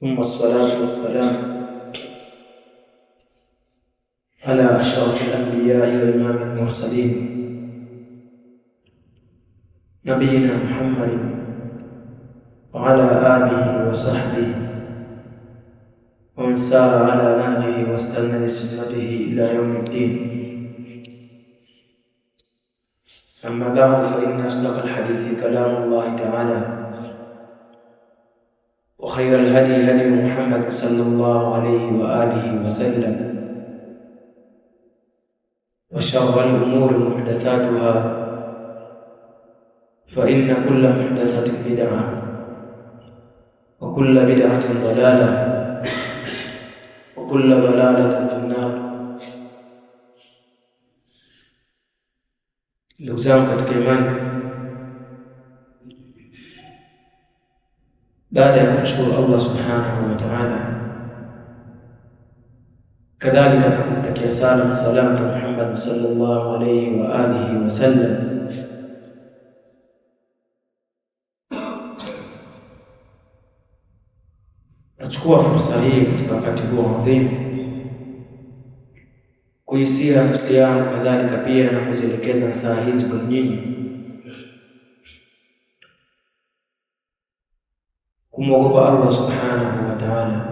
ثم الصلاة والسلام على أشرف الأنبياء وإمام المرسلين نبينا محمد وعلى آله وصحبه ومن سار على نهجه واستنى بسنته إلى يوم الدين. أما بعد، فإن أصدق الحديث كلام الله تعالى، وخير الهدي هدي محمد صلى الله عليه وآله وسلم، وشر الأمور محدثاتها، فإن كل محدثة بدعة، وكل بدعة ضلالة، وكل ضلالة في النار. Ndugu zangu katika imani, baada ya kumshukuru Allah subhanahu wa ta'ala, kadhalika na kumtakia sala na salamu Muhammad sallallahu alayhi wa alihi wa sallam, nachukua fursa hii katika wakati huo adhimu kuisia nafsi yangu, kadhalika pia na kuzielekeza saa hizi kwa nyinyi, kumwogopa Allah subhanahu wa ta'ala,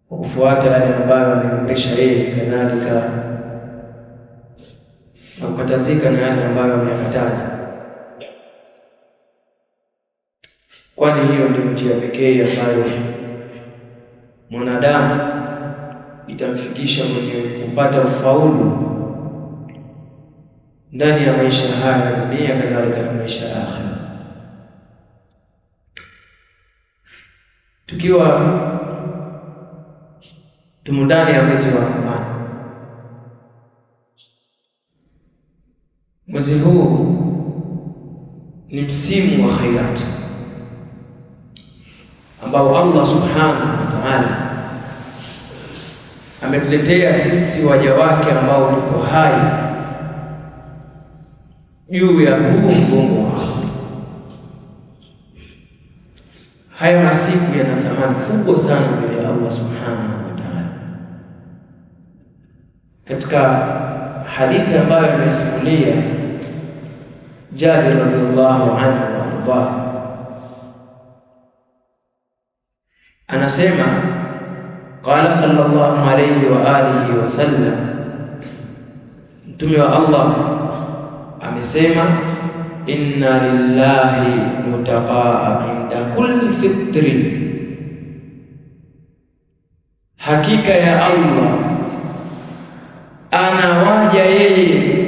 kufuata yale ambayo ameamrisha yeye, kadhalika na kukatazika na yale ambayo ameyakataza, kwani hiyo ndio njia pekee ambayo mwanadamu itamfikisha kwenye kupata ufaulu ndani ya maisha haya ya dunia, kadhalika na maisha ya akhera. Tukiwa tumo ndani ya mwezi wa Ramadhani, mwezi huu ni msimu wa khairati ambao Allah subhanahu wa ta'ala ametuletea sisi waja wake ambao tuko hai juu ya huu mgongo wao. Haya masiku yana thamani kubwa sana mbele ya Allah subhanahu wa ta'ala. Katika hadithi ambayo imesimulia Jabir radhiyallahu anhu wa ardhah, anasema qala sallallahu alayhi wa alihi wa sallam, Mtume wa Allah amesema, inna lillahi mutaqaa inda kulli fitrin, hakika ya Allah anawaja yeye,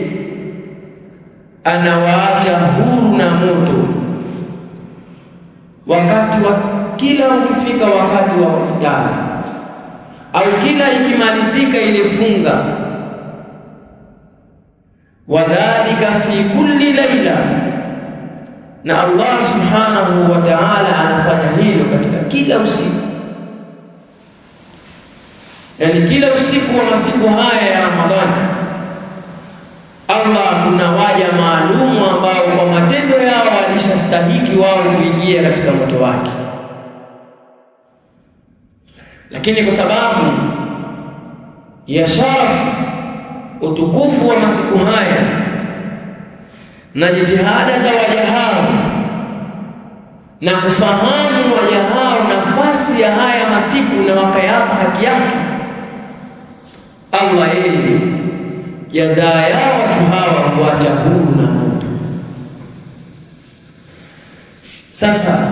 anawaacha huru na moto wakati wa kila ukifika wakati wa kufutari au kila ikimalizika ile funga, wadhalika fi kulli laila, na Allah subhanahu wa ta'ala anafanya hilo katika kila usiku. Yani kila usiku wa masiku haya ya Ramadhani, Allah kuna waja maalumu ambao kwa matendo yao walishastahiki wao kuingia katika moto wake, lakini kwa sababu ya sharafu, utukufu wa masiku haya na jitihada za waja hao na kufahamu waja hao nafasi ya haya masiku na wakayapa haki yake, Allah yeye jazaa yao watu hawa huacha huru na moto. Sasa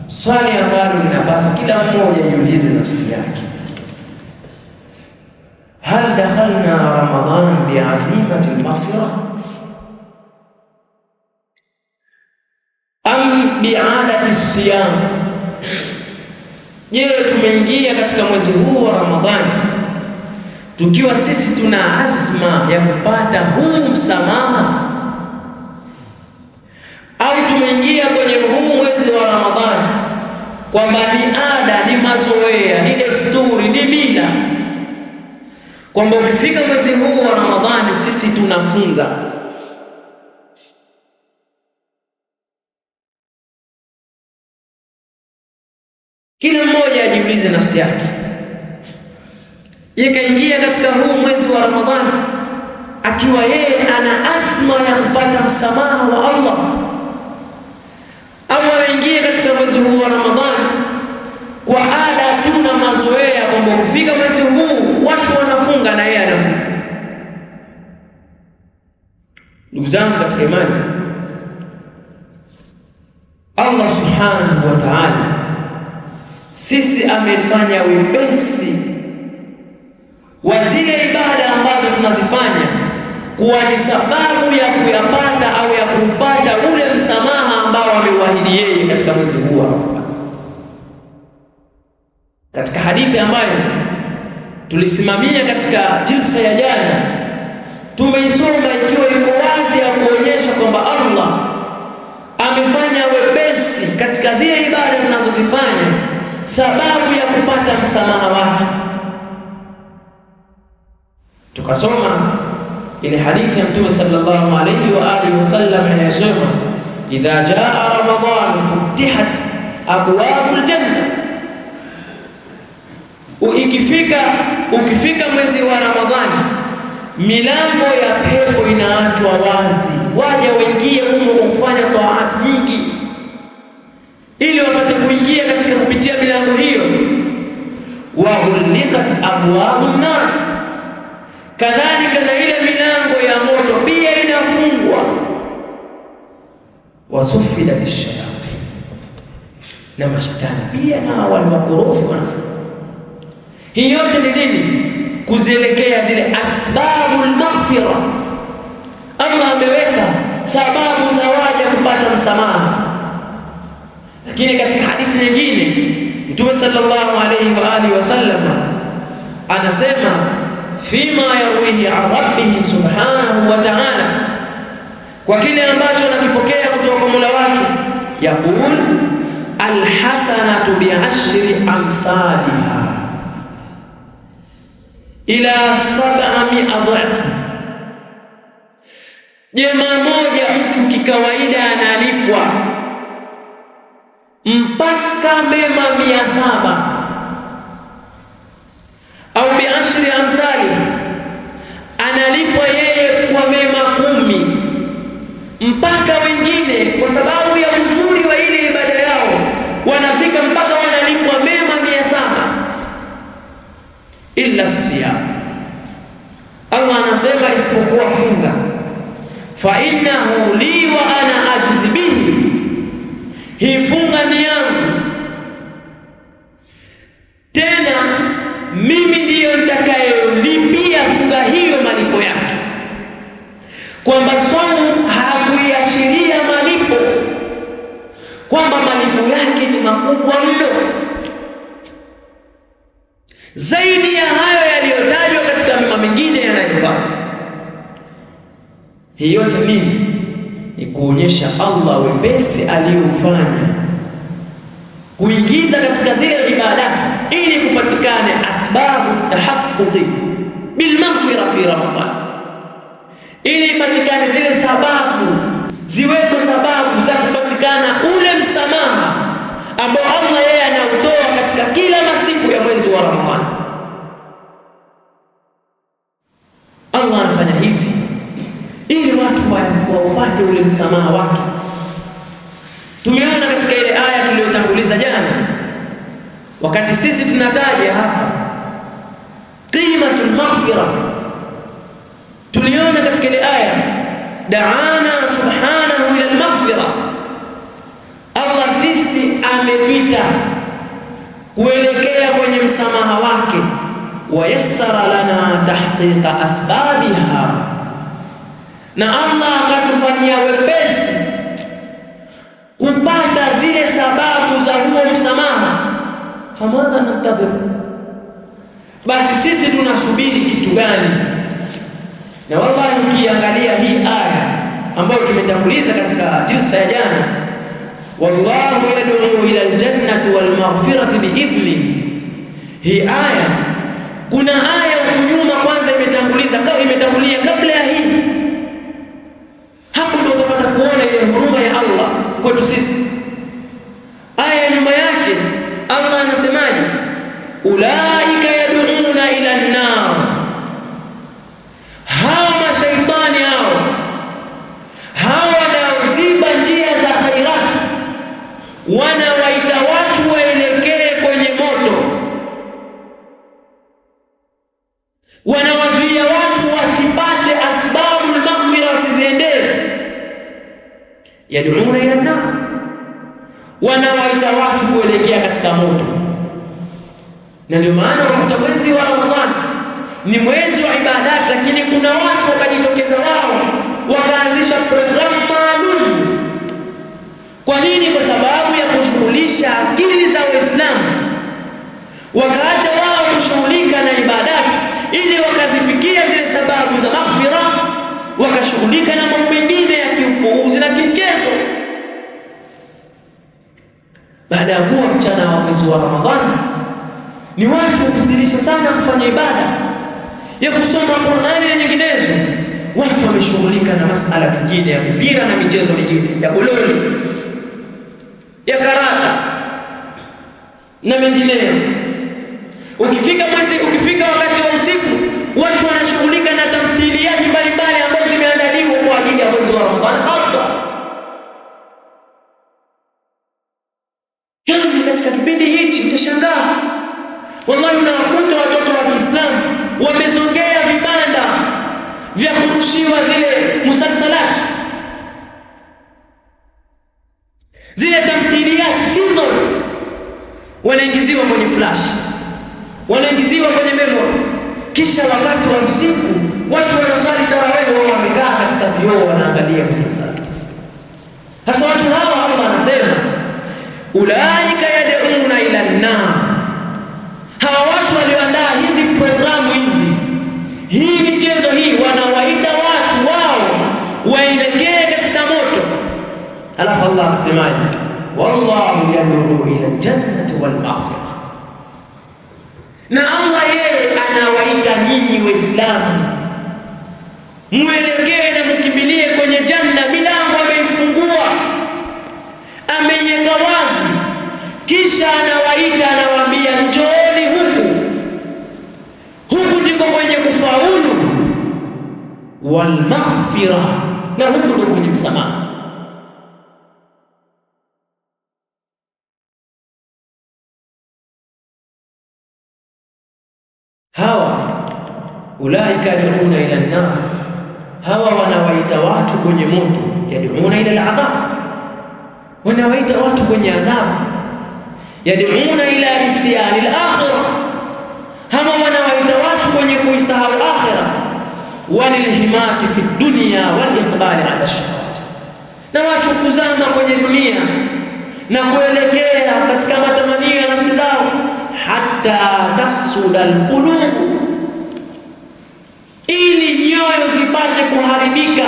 swali ambalo linapasa kila mmoja jiulize nafsi yake, hal dakhalna Ramadhan bi'azimati al-maghfira am bi'adati as-siyam? Je, tumeingia katika mwezi huu wa Ramadhani tukiwa sisi tuna azma ya kupata huu msamaha, au tumeingia kwenye huu mwezi wa Ramadhani kwamba ni ada, ni mazoea, ni desturi, ni mila, kwamba ukifika mwezi huu wa Ramadhani sisi tunafunga? Kila mmoja ajiulize nafsi yake, kaingia katika huu mwezi wa Ramadhani akiwa yeye ana azma ya kupata msamaha wa Allah, au ameingia katika mwezi huu wa Ramadhani kwa ada tu na mazoea kwamba kufika mwezi huu watu wanafunga na yeye anafunga. Ndugu zangu katika imani, Allah subhanahu wa ta'ala sisi amefanya wepesi wa zile ibada ambazo tunazifanya kuwa ni sababu ya kuyapata au ya kupata ule msamaha ambao ameuahidi yeye katika mwezi huu. Katika hadithi ambayo tulisimamia katika jilsa ya jana, tumeisoma ikiwa iko wazi ya kuonyesha kwamba Allah amefanya wepesi katika zile ibada tunazozifanya sababu ya kupata msamaha wake. Tukasoma ile hadithi ya Mtume sallallahu alayhi wa alihi wasallam anayosema, idha jaa Ramadhan futihat abwabul janna, ukifika mwezi wa Ramadhani milango ya pepo inaachwa wazi, waja waingie humo kwa kufanya taati nyingi ili wapate kuingia katika kupitia milango hiyo. Wa ghuliqat abwabun nar, kadhalika na ile milango ya moto pia inafungwa. Wa suffidat ash-shayatin, na mashetani pia na wale wakorofi wanafungwa. Hii yote ni nini? Kuzielekea zile asbabul maghfira. Allah ameweka sababu za waja kupata msamaha. Lakini katika hadithi nyingine Mtume sallallahu alayhi wa alihi wasallam anasema, fima yarwihi an rabbih subhanahu wa ta'ala, kwa kile ambacho anakipokea kutoka kwa Mola wake, yaqul alhasanatu bi'ashri amthaliha ila 700 dha'f. Jema moja mtu kikawaida analipwa mpaka mema 700, au bi'ashri amthali, analipwa yeye kwa mema 10, mpaka wengine kwa sababu ya uzuri wa ile ibada yao wanafika mpaka wanalipwa mema 700. Illa siyam, Allah anasema isipokuwa funga, fa innahu li wa ana ajzi bihi, hii funga ni yangu, tena mimi ndiyo nitakayelipia funga hiyo malipo yake. Kwamba saumu hakuiashiria malipo kwamba malipo yake ni makubwa mno zaidi ya hayo yaliyotajwa katika mema mengine yanayofanya. Hii yote nini? Ni kuonyesha Allah wepesi aliyoufanya kuingiza katika zile ibadati ili kupatikane asbabu tahaqquqi bil maghfira fi Ramadhan, ili ipatikane zile sababu, ziwepo sababu za kupatikana ule msamaha ambao Allah yeye anautoa katika kila masiku ya mwezi wa Ramadhani. Allah anafanya hivi ili watu waupate ule msamaha wake. Tumeona katika ile aya tuliyotanguliza jana, wakati sisi tunataja hapa qimatul maghfira, tuliona katika ile aya da'ana subhanahu ila al-maghfira, Allah sisi ametuita kuelekea kwenye msamaha wake, wa yassara lana tahqiqa asbabiha, na Allah akatufanyia wepesi kupata zile sababu za huo msamaha. Famadha nantadhir, basi sisi tunasubiri kitu gani? Na wallahi ukiangalia hii aya ambayo tumetanguliza katika jilsa ya jana, wallahu yad'u ila aljannati wal maghfirati biidhnihi, hii aya, kuna aya huko nyuma kwanza imetangulia kabla ya hii. Hapo ndio tunapata kuona ile huruma ya Allah kwetu sisi. Aya nyuma yake Allah ulaika yad'una ila an-nar, hawa mashaitani hawa wanaoziba njia za khairat, wanawaita watu waelekee kwenye moto, wanawazuia watu wasipate asbabul maghfira, wasiziendee. Yad'una ila an-nar, wanawaita watu kuelekea katika moto. Na ndio maana unakuta mwezi wa Ramadhani ni mwezi wa ibadati, lakini kuna watu wakajitokeza wao wakaanzisha programu maalum. Kwa nini? Kwa sababu ya kushughulisha akili za Waislamu, wakaacha wao kushughulika na ibadati ili wakazifikia zile sababu za maghfira, wakashughulika na mambo mengine ya kiupuuzi na kimchezo. Baada ya kuwa mchana wa mwezi wa Ramadhani ni watu kukithirisha sana kufanya ibada ya kusoma Qur'ani na nyinginezo, watu wameshughulika na masala mengine ya mpira na michezo mingine ya gololi, ya karata na mengineyo. Ukifika wakati wa usiku, watu wanashughulika na tamthiliyati mbalimbali ambazo zimeandaliwa kwa ajili ya mwezi wa Ramadhani hasa. Yani katika kipindi hichi utashangaa, wallahi unawakuta watoto wa Kiislamu wamezongea vibanda vya kurushiwa zile musalsalati, zile tamthiliyati season, wanaingiziwa kwenye flash, wanaingiziwa kwenye memory, kisha wakati wa usiku watu wanaswali tarawih, wao wamekaa katika vioo wanaangalia musalsalati. Sasa watu hawa Allah anasema ulaika yad'una ila an-nar, hawa watu walioandaa hizi programu hizi, hii michezo hii, wanawaita watu wao waelekee katika moto. Alafu Allah akasemaje? wallahu yad'u ila al-jannati wal maghfirah, na Allah yeye anawaita nyinyi Waislamu muelekee na mkimbilie kwenye janna. Milango ameifungua, ameiweka wazi, kisha anawaita, anawaambia njooni huku ndiko kwenye kufaulu, wal maghfirah, na huku ndiko kwenye msamaha. Hawa ulaika yad'una ila an-nar, hawa wanawaita watu kwenye moto. Yad'una ila al-'adhab, wanawaita watu kwenye adhabu. Yad'una ila isyani al-akhirah, hawa wanawaita watu kwenye kuisahau akhirah. Walilhimati fi dunya wal iqbali ala shahawat, na watu kuzama kwenye dunia na kuelekea katika matamanio ya nafsi zao, hatta tafsuda alqulub, ili nyoyo zipate kuharibika,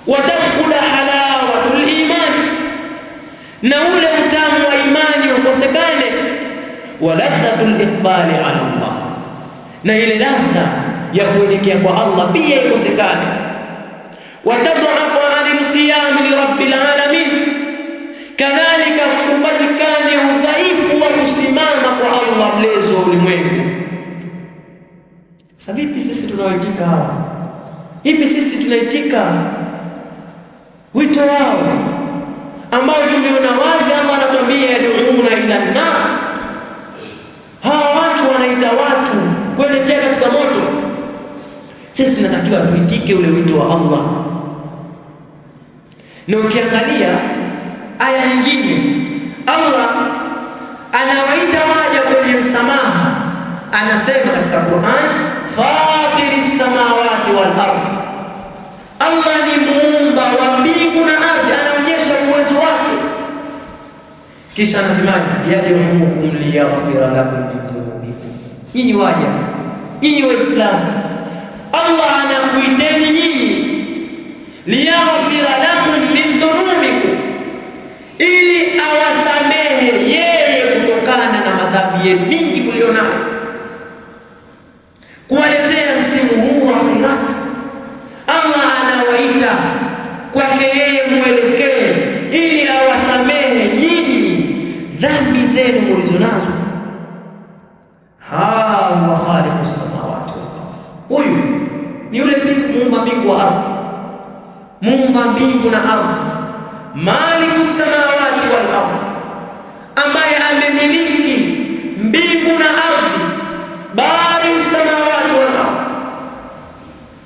watafkuda halawatul iman, na ule utamu wa imani ukosekane, wa ladhatul iqbali ala Allah, na ile ladha ya kuelekea kwa Allah pia ikosekane, watadhafu anil qiyam li rabbil alamin, kadhalika kupatikane udhaifu wa kusimama kwa Allah mlezi wa ulimwengu. Sasa vipi sisi tunawaitika hawa? Vipi sisi tunaitika wito wao ambao tumeona wazi ama anatuambia yad'una ila an-nar? Hawa watu wanaita watu kuelekea katika moto. Sisi tunatakiwa tuitike ule wito wa Allah. Na ukiangalia aya nyingine, Allah anawaita waja kwenye msamaha, anasema katika Qur'an, fatiris samawati wal ardh, Allah ni muumba wa mbingu na ardhi, anaonyesha uwezo wake. Kisha anasemaje? yad'ukum liyaghfira lakum min dhunubikum, nyinyi waja, nyinyi Waislamu, Allah anakuiteni nyinyi liyaghfira lakum min dhunubikum, ili awasamehe yeye kutokana na madhambi yenu mingi mlionayo, kuwaletea msimu huu wa khairat. Allah anawaita kwake yeye muelekee, ili awasamehe nyinyi dhambi zenu mlizonazo. muumba mbingu wa ardhi, muumba mbingu na ardhi, malikus samawati wal ardh, ambaye amemiliki mbingu na ardhi, barius samawati wal ardh.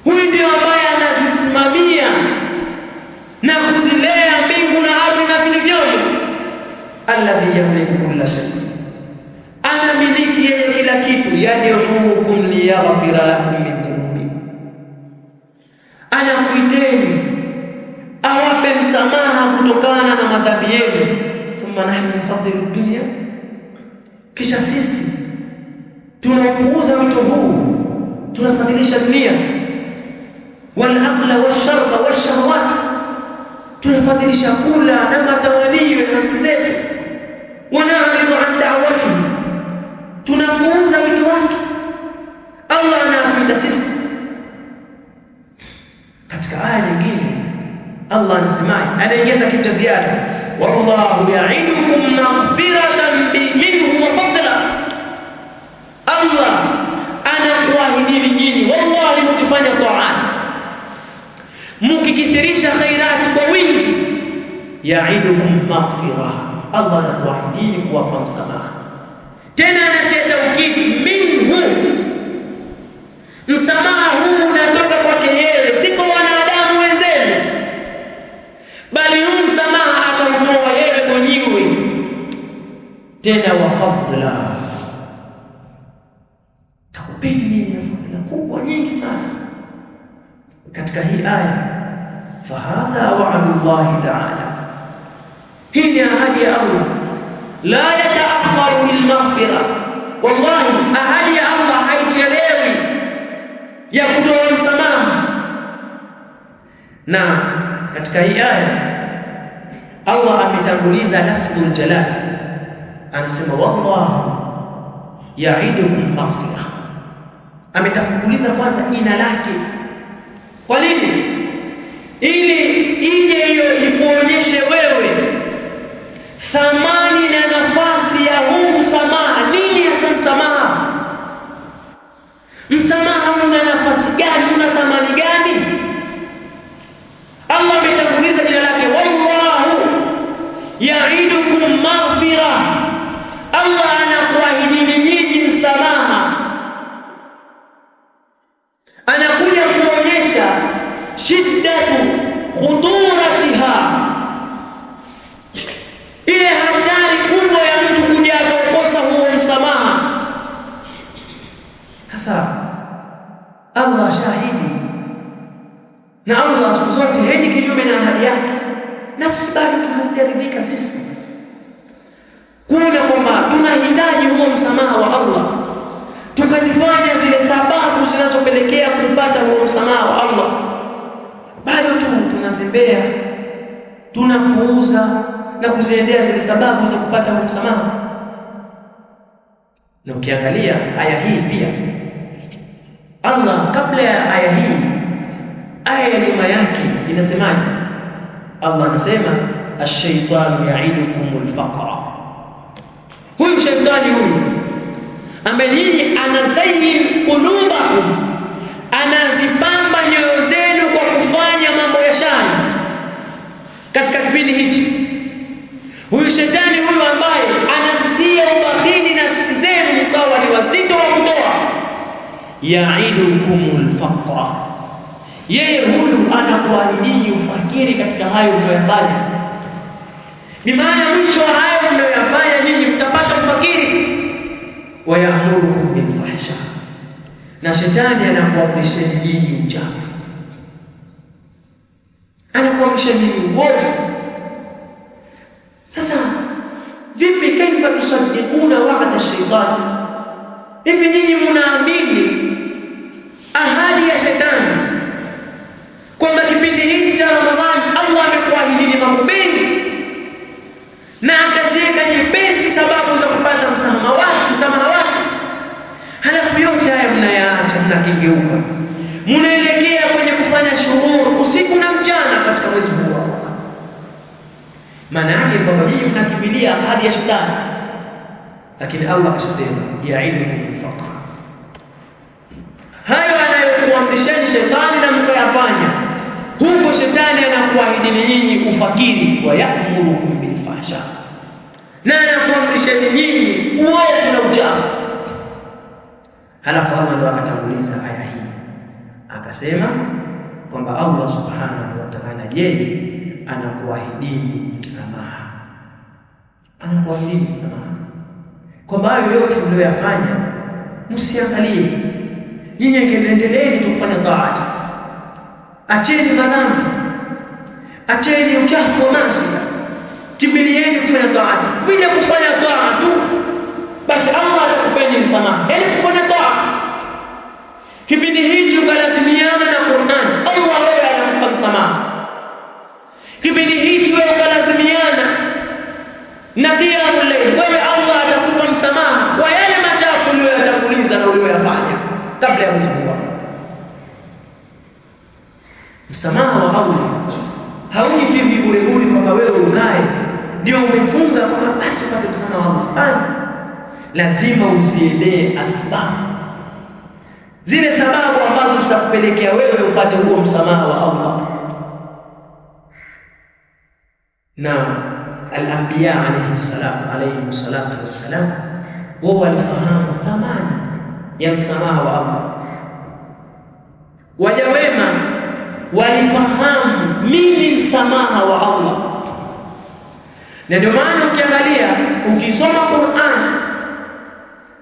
Huyu ndio ambaye anazisimamia na kuzilea mbingu na ardhi na vilivyomo. Alladhi yamliku kulla shay, anamiliki yeye kila kitu. Yad'ukum liyaghfira lakum min dhunubikum, anakuiteni awape msamaha kutokana na madhambi yenu. Thumma nahnu nufaddilu dunya, kisha sisi tunaupuuza wito huu, tunafadhilisha dunia. Wal aqla washarba washahawat, tunafadhilisha kula na matamanio ya nafsi zetu. Wanaridhu an da'watihi, tunapuuza wito wake. Allah anatuita sisi. Katika aya nyingine Allah anasemaje? Anaongeza kitu ziada, wallahu ya'idukum maghfiratan minhu wa fadla. Allah anakuahidini nyinyi, wallahi mkifanya taat, mkikithirisha khairati kwa wingi, ya'idukum maghfira, Allah anakuahidini kuwapa msamaha. Tena anateta ukidi minhu, msamaha huu unatoka kwake yeye, si kwa wanadamu wenzenu, bali huu msamaha atautoa yeye mwenyewe. Tena wa fadla, takupeni na fadla kubwa nyingi sana katika hii aya. Fahadha wa'dullahi ta'ala, hii ni ahadi ya Allah, la yataakharu lilmaghfira. Wallahi, ahadi ya Allah haichelewi ya kutoa msamaha. Na katika hii aya Allah ametanguliza lafdhul jalal, anasema wallahu ya'idukum maghfira. Ametafunguliza kwanza jina lake. Kwa nini? Ili ije hiyo ikuonyeshe wewe thamani na nafasi ya huu msamaha. Nini hasa msamaha? Msamaha una nafasi gani? Una thamani gani? Allah ametanguliza jina lake, wallahu ya'idukum maghfira. Allah anakuahidini nyinyi msamaha. Anakuja kuonyesha shiddatu khuduratiha, ile hatari kubwa ya mtu kuja akaukosa huo msamaha. Sasa Allah shahidi, na Allah siku zote haendi kinyume na ahadi yake. Nafsi bado tuhazijaridhika sisi kuona kwamba tunahitaji huo msamaha wa Allah, tukazifanya zile sababu zinazopelekea kupata huo msamaha wa Allah. Bado tu tunazembea, tunapuuza na kuziendea zile sababu za kupata huo msamaha. Na ukiangalia aya hii pia, Allah kabla ya aya hii, aya ya nyuma yake inasemaje? Allah anasema ash-shaytanu ya'idukumul faqra. Huyu shetani huyu ambaye nyinyi anazayyin qulubakum, anazipamba nyoyo zenu kwa kufanya mambo ya shari katika kipindi hichi. Huyu shetani huyu ambaye anazitia ubakhili nafsi zenu mkawa ni wazito wa kutoa, ya'idukumul faqra, yeye huyu anakuahidini ufakiri katika hayo mnayofanya. Ni maana mwisho wa hayo mnayofanya nyinyi mtapata ufakiri. Wa ya'murukum bil fahsha, na shetani anakuamrisheni nyinyi uchafu, anakuamrisheni uovu. Sasa vipi, kaifa tusaddiquna wa'da shaitani? Vipi nyinyi mnaamini ahadi ya shetani kwamba kipindi hiki cha Ramadhani Allah amekuahidini mambo mengi na akaziweka nyepesi sababu za kupata msamaha wake, halafu yote haya mnayaacha, mnakengeuka, mnaelekea kwenye kufanya shughuli usiku na mchana katika mwezi huu wa Ramadhani. Maana yake kwamba nyinyi mnakimbilia ahadi ya shetani, lakini Allah akashasema ya'idukum faqra. Hayo anayokuwa alikuamrisheni shetani na mkayafanya, huko shetani anakuahidini nyinyi ufakiri, wa ya'murukum bil fahsha, na anakuamrisheni nyinyi uovu na uchafu. Halafu Allah ndo akatanguliza aya hii akasema kwamba Allah subhanahu wa ta'ala yeye anakuahidini msamaha, anakuahidini msamaha kwamba hayo yote mlioyafanya msiangalie, nyinyi endeleeni tu kufanya taati, acheni madhambi, acheni uchafu wa maasi, kimbilieni kufanya taati. Vile kufanya taa tu basi Allah atakupeni msamaha, yaani kufanya taa. Kipindi hicho ukalazimiana na Qur'an, Allah wewe anakupa msamaha. Kipindi hicho wewe ukalazimiana na qiyamul layl, wewe Allah atakupa msamaha kwa yale machafu uliyoyatanguliza na uliyoyafanya kabla ya mwezi huu. Msamaha wa Allah hauji hivi bure bure kwamba wewe ukae ndio umefunga kwamba basi upate msamaha wa Allah. Lazima uziendee asbabu, zile sababu ambazo zitakupelekea wewe upate huo msamaha wa Allah. Na al-anbiya alayhi salatu wassalam wao walifahamu thamani ya msamaha wa Allah. Waja wema walifahamu nini msamaha wa Allah, na ndio maana ukiangalia, ukisoma Qur'an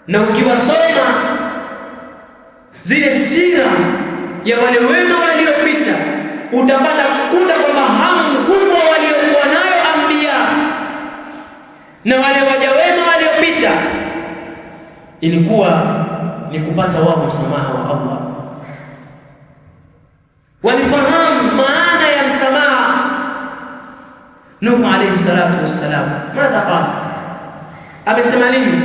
na ukiwasoma zile sira ya wale wema waliopita, utapata kukuta kwamba hamu kubwa waliokuwa nayo anbiya na wale waja wema waliopita ilikuwa ni kupata wao msamaha wa Allah. Walifahamu maana ya msamaha. Nuhu alayhi salatu wassalam madha qala, amesema nini?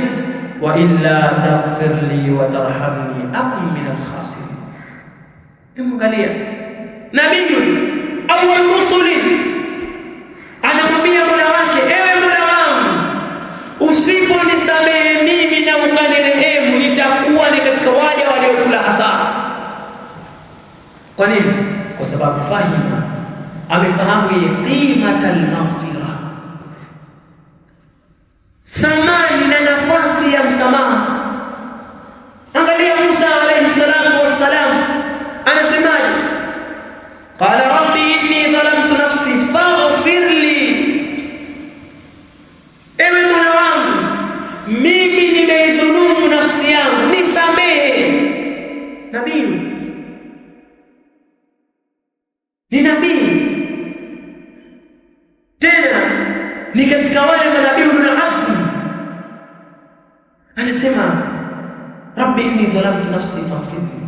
Wa illa taghfir li wa tarhamni akun min al-khasirin. Angalia nabii awwal rusuli anamwambia Mola wake, ewe Mola wangu, usiponisamehe mimi na ukanirehemu nitakuwa ni katika waja waliokula hasara. Kwa nini? Kwa sababu fahima, amefahamu ile qimatal maghfira, thamani na nafasi ya msamaha. Angalia Musa alayhi salatu wassalam anasemaje? Qala rabbi inni dhalamtu nafsi faghfir li, ewe Mola wangu mimi nimeidhulumu nafsi yangu nisamehe. Nabii ni nabii tena ni katika wale manabii ulul azmi, anasema rabbi inni dhalamtu nafsi faghfirli,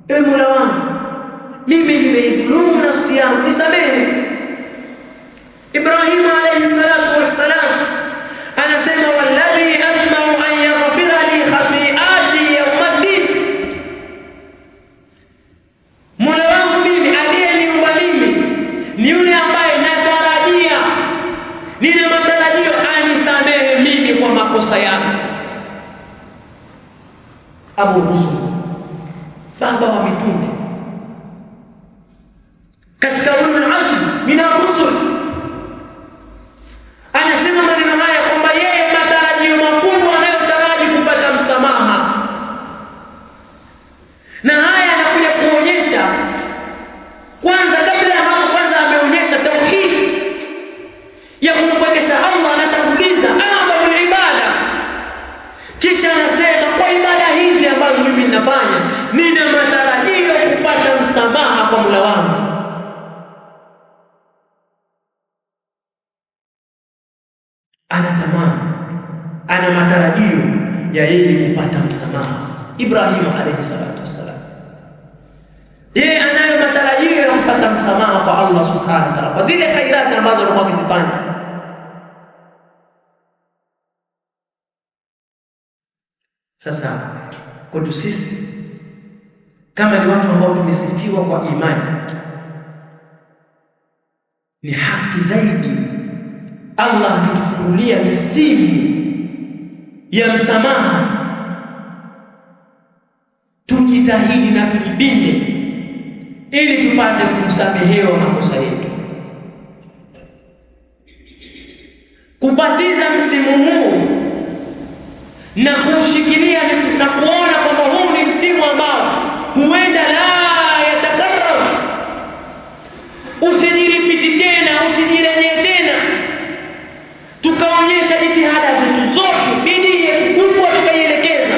ewe Mola wangu mimi nimeidhulumu nafsi yangu nisamehe. Ibrahim alayhi salatu wassalam anasema walladhi atma'u an yaghfira li khati'ati yawm ad-din, Mola wangu mimi aliyeniumba mimi ni yule ambaye natarajia, nina matarajio anisamehe mimi kwa makosa yangu. Abu Rusul, baba wa mitume, katika ulul azmi min ar-rusul, anasema maneno haya kwamba yeye matarajio makubwa anayotaraji kupata msamaha. Na haya anakuja kuonyesha kwanza, kabla hapo kwanza ameonyesha tauhid ya kumpwekesha Allah, anatanguliza amali ibada, kisha anasema kwa ibada hizi ambazo mimi ninafanya nina matarajio kupata msamaha kwa Mola wangu. Anatamani, ana matarajio ya yeye kupata msamaha. Ibrahim alayhi salatu wassalam yeye anayo matarajio ya kupata msamaha kwa Allah subhanahu wa ta'ala kwa zile khairati ambazo alikuwa akizifanya. Sasa kwetu sisi kama ni watu ambao tumesifiwa kwa imani, ni haki zaidi Allah akitufungulia misimu ya msamaha, tujitahidi tujitahidi na tujipinde ili tupate kusamehewa makosa yetu. Kupatiza msimu huu na kuushikilia na kuona kwamba huu ni msimu ambao huenda la yatakarrar, usijiripiti tena, usijirejee tena, tukaonyesha jitihada zetu zote, bidii yetu kubwa tukaielekeza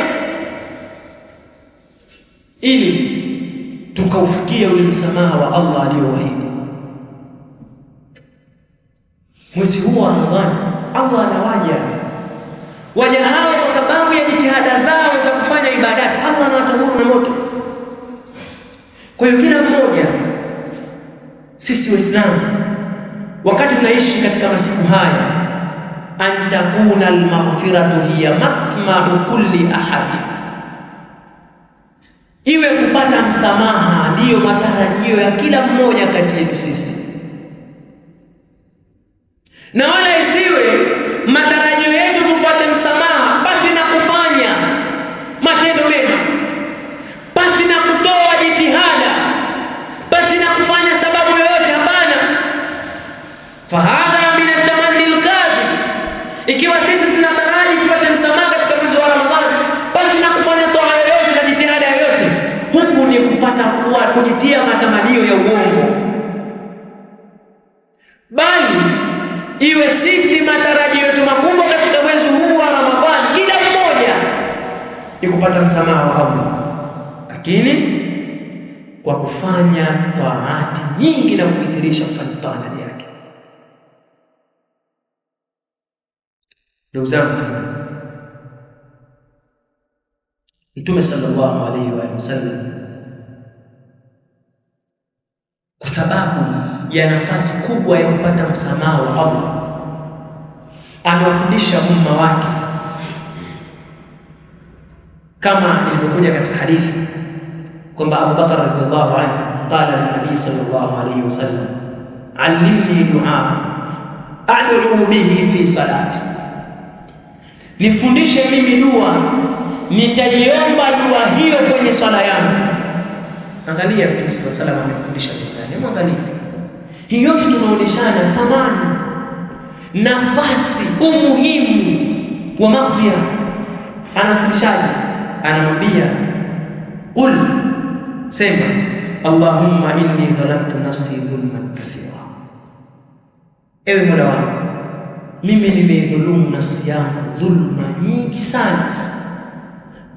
ili tukaufikia ule msamaha wa Allah aliyowaahidi. Mwezi huu wa Ramadhani Allah anawaja waja hao kwa sababu ya jitihada zao za kufanya ibadati, Allah anawatahuru na moto. Kwa hiyo kila mmoja sisi Waislamu, wakati tunaishi katika masiku haya, an takuna almaghfiratu hiya matma'u kulli ahadin, iwe kupata msamaha ndiyo matarajio ya kila mmoja kati yetu sisi, na wala isiwe matarajio yetu tupate msamaha basi na kufanya matendo mema, basi na kutoa jitihada, basi na kufanya sababu yoyote. Hapana, fahadha min at-tamanni al-kadhib. Ikiwa sisi tunataraji tupate msamaha katika mwezi wa Ramadhani, basi na kufanya toa yoyote na jitihada yoyote, huku ni kupata kujitia matamanio ya uongo, bali iwe sisi matarajio yetu makubwa katika mwezi huu wa Ramadhani, kila mmoja ni kupata msamaha wa Allah, lakini kwa kufanya taati nyingi na kukithirisha kufanya taa ndani yake. Ndugu zangu, Mtume sallallahu alaihi wa sallam, kwa sababu ya nafasi kubwa ya kupata msamaha wa Allah, anawafundisha umma wake kama ilivyokuja katika hadithi kwamba Abu Bakar radhiallahu anhu qala lin-nabii sallallahu alayhi wasallam, allimni du'a ad'u bihi fi salati, nifundishe mimi dua nitaiomba dua hiyo kwenye swala yangu. Angalia Mtume sallallahu alayhi wasallam amefundisha nini? Angalia hii yote, tunaonyeshana thamani, nafasi, umuhimu wa maghfira. Anamfundishaje? Anamwambia qul, sema Allahumma inni dhalamtu nafsi dhulman kathira, ewe Mola wangu mimi nimeidhulumu nafsi yangu dhulma nyingi sana,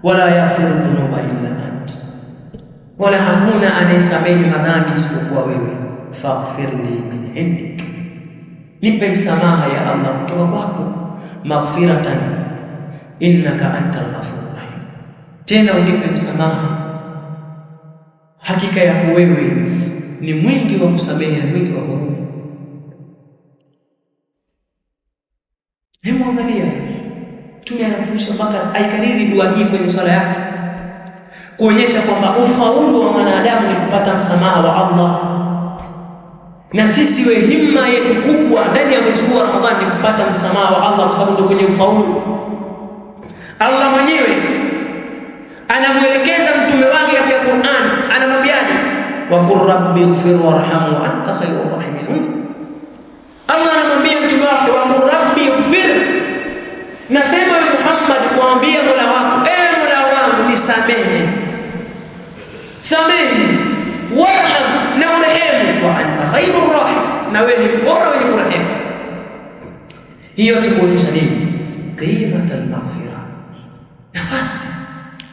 wala yaghfiru dhunuba illa ant, wala hakuna anayesamehe madhambi isipokuwa wewe, faghfirli min indik, nipe msamaha ya Allah kutoka kwako, maghfiratan innaka antal ghafurur rahim, tena unipe msamaha, hakika yako wewe ni mwingi wa kusamehe na mwingi wa huruma. Hebu angalia, Mtume anafundisha mpaka aikariri dua hii kwenye swala yake, kuonyesha kwamba ufaulu wa mwanadamu ni kupata msamaha wa Allah. Na sisi we himma yetu kubwa ndani ya mwezi huu wa Ramadhani ni kupata msamaha wa Allah, kwa sababu ndio kwenye ufaulu. Allah mwenyewe anamuelekeza mtume wake katika Qur'an, anamwambiaje? Wa qur rabbi ighfir warham wa anta khayrur rahimin. Allah anamwambia mtume wake, wa qur rabbi ighfir, nasema Muhammad kuambia Mola wako, ewe Mola wangu nisamehe, samehe, warham, na urehemu, wa anta khayrur rahim, na wewe ni bora wenye kurehemu. Hiyo tukuonyesha nini? Qimatul maghfira, nafasi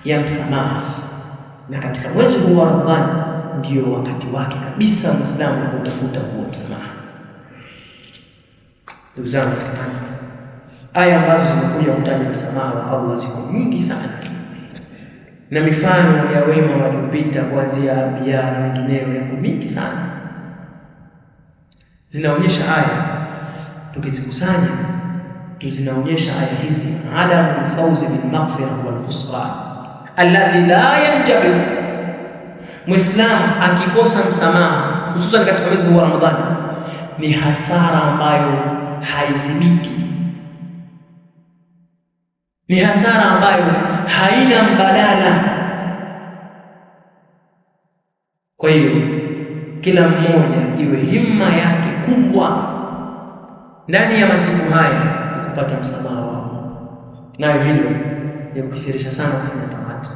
ya msamaha. Na katika mwezi huu wa Ramadhani ndio wakati wake kabisa Muislamu kutafuta huo msamaha. Ndugu zangu, aya ambazo zimekuja kutaja msamaha wa Allah ziko nyingi sana, na mifano ya wema waliopita kuanzia Anbiya na wengineo yako mingi sana, zinaonyesha aya. Tukizikusanya zinaonyesha aya hizi adamu fawzi bil maghfira wal khusran alladhi la yanjabi. Muislamu akikosa msamaha, hususan katika mwezi wa Ramadhani, ni hasara ambayo haizibiki, ni hasara ambayo haina mbadala. Kwa hiyo kila mmoja iwe himma yake kubwa ndani ya masiku haya ni kupata msamaha wao, nayo hilo ni kukithirisha sana kufanya taati,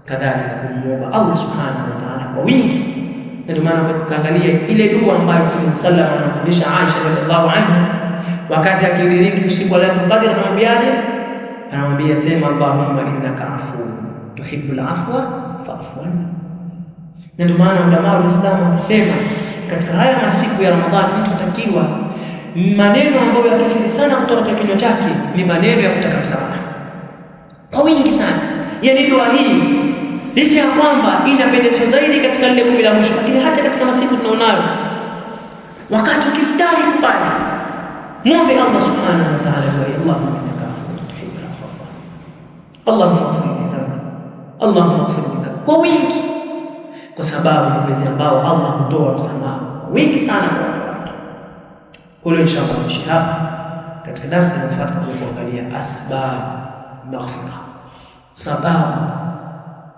kadhalika kumwomba Allah subhanahu wa ta'ala kwa wingi. Ndio maana kwa kuangalia ile dua ambayo Mtume sallallahu alayhi wasallam anafundisha Aisha radhiallahu anha wakati akidiriki usiku wa Lailatul Qadr, anamwambia sema Allahumma innaka afuwwun tuhibbul afwa fa'fu anni. Ndio maana ulama wa Uislamu wakisema katika haya masiku ya Ramadhani mtu atakiwa maneno ambayo yakithiri sana kutoka kinywa chake ni maneno ya kutaka msamaha kwa wingi sana. Yani dua hii licha ya kwamba inapendezwa zaidi katika lile 10 la mwisho, lakini hata katika masiku tunaonayo, wakati ukifutari tu pale, muombe Allah subhanahu wa ta'ala, Allahumma innaka afuwwun tuhibbul afwa Allahumma ighfir li dhanbi, Allahumma ighfir li dhanbi, kwa wingi, kwa sababu ni mwezi ambao Allah hutoa msamaha wingi sana kwa watu wake. Kwa hiyo inshallah tuishi hapa. Katika darasa inayofuata tutakuangalia asbab maghfira, sababu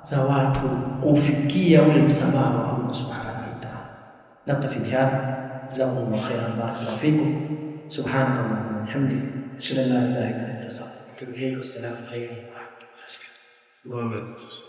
za watu kufikia ule msamaha wa Allah subhanahu wa ta'ala. Naktafi bihadha, jazakumullahu khairan, barakallahu fikum, subhanakallahumma wa bihamdika, ashhadu an la ilaha illa anta astaghfiruka wa atubu ilayk. Assalamu alaykum wa rahmatullahi wa barakatuh.